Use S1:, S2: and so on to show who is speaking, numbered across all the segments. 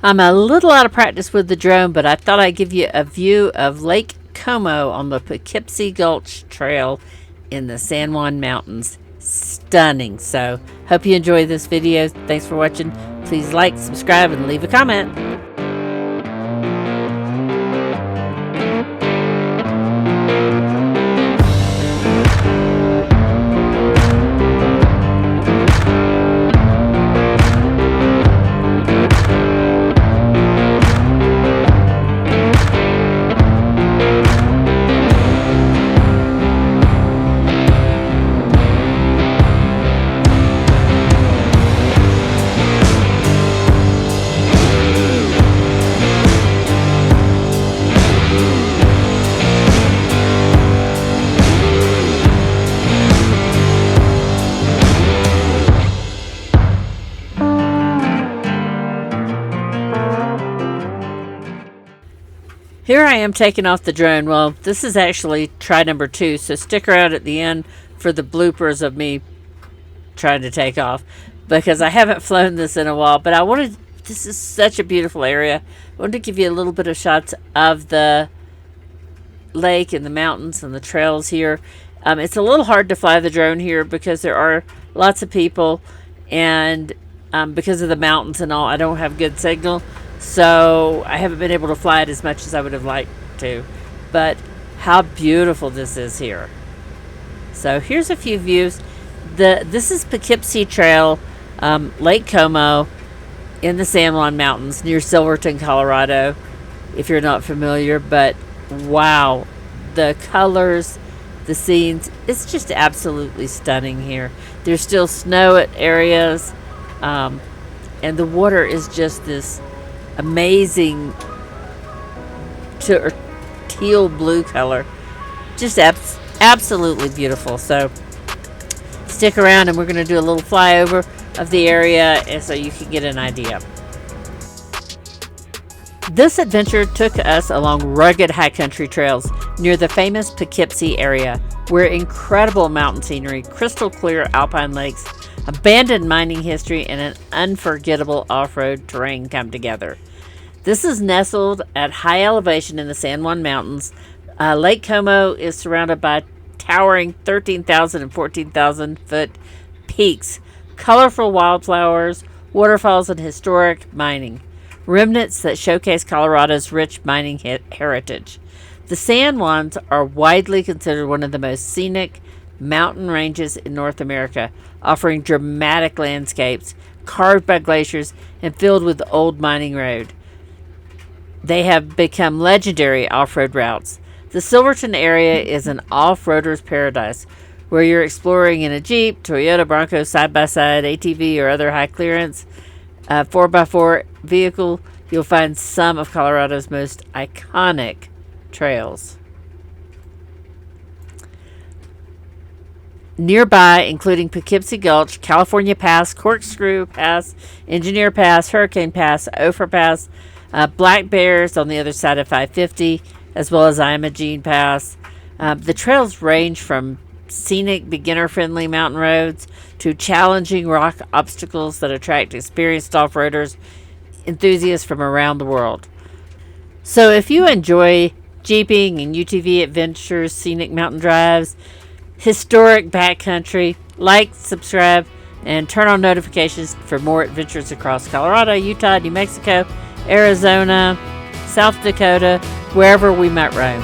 S1: I'm a little out of practice with the drone, but I thought I'd give you a view of Lake Como on the Poughkeepsie Gulch Trail in the San Juan Mountains. Stunning. So, hope you enjoy this video. Thanks for watching. Please like, subscribe, and leave a comment. Here I am taking off the drone. Well, this is actually try number 2, so stick around at the end for the bloopers of me trying to take off, because I haven't flown this in a while, but this is such a beautiful area. I wanted to give you a little bit of shots of the lake and the mountains and the trails here. It's a little hard to fly the drone here because there are lots of people, and because of the mountains and all, I don't have good signal. So I haven't been able to fly it as much as I would have liked to. But how beautiful this is here. So here's a few views. This is Poughkeepsie Trail, Lake Como in the San Juan Mountains near Silverton, Colorado, if you're not familiar. But wow, the colors, the scenes, it's just absolutely stunning here. There's still snow at areas, and the water is just this amazing teal blue color. Just absolutely beautiful. So stick around and we're going to do a little flyover of the area, and so you can get an idea. This adventure took us along rugged high country trails near the famous Poughkeepsie area, where incredible mountain scenery, crystal clear alpine lakes, abandoned mining history, and an unforgettable off-road terrain come together. This is nestled at high elevation in the San Juan Mountains. Lake Como is surrounded by towering 13,000 and 14,000 foot peaks, colorful wildflowers, waterfalls, and historic mining, remnants that showcase Colorado's rich mining heritage. The San Juans are widely considered one of the most scenic mountain ranges in North America, offering dramatic landscapes carved by glaciers and filled with the old mining road. They have become legendary off-road routes. The Silverton area is an off-roader's paradise, where you're exploring in a Jeep, Toyota Bronco side-by-side, ATV, or other high-clearance 4x4 vehicle. You'll find some of Colorado's most iconic trails. Nearby, including Poughkeepsie Gulch, California Pass, Corkscrew Pass, Engineer Pass, Hurricane Pass, Ophir Pass, Black Bears on the other side of 550, as well as Imogene Pass. The trails range from scenic, beginner-friendly mountain roads to challenging rock obstacles that attract experienced off-roaders, enthusiasts from around the world. So if you enjoy jeeping and UTV adventures, scenic mountain drives, historic backcountry, like, subscribe, and turn on notifications for more adventures across Colorado, Utah, New Mexico, Arizona, South Dakota, wherever we might roam.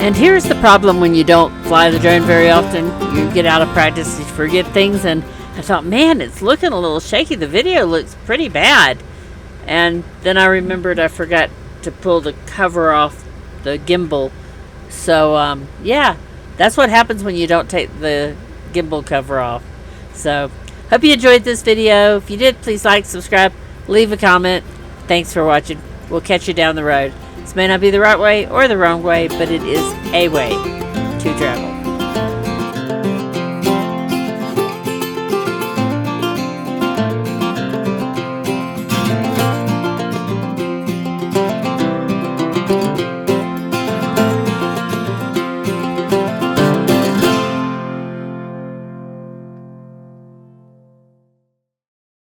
S1: And here's the problem when you don't fly the drone very often. You get out of practice, you forget things, and I thought, man, it's looking a little shaky. The video looks pretty bad. And then I remembered I forgot to pull the cover off the gimbal. So, yeah, that's what happens when you don't take the gimbal cover off. So, hope you enjoyed this video. If you did, please like, subscribe, leave a comment. Thanks for watching. We'll catch you down the road. This may not be the right way or the wrong way, but it is a way to travel.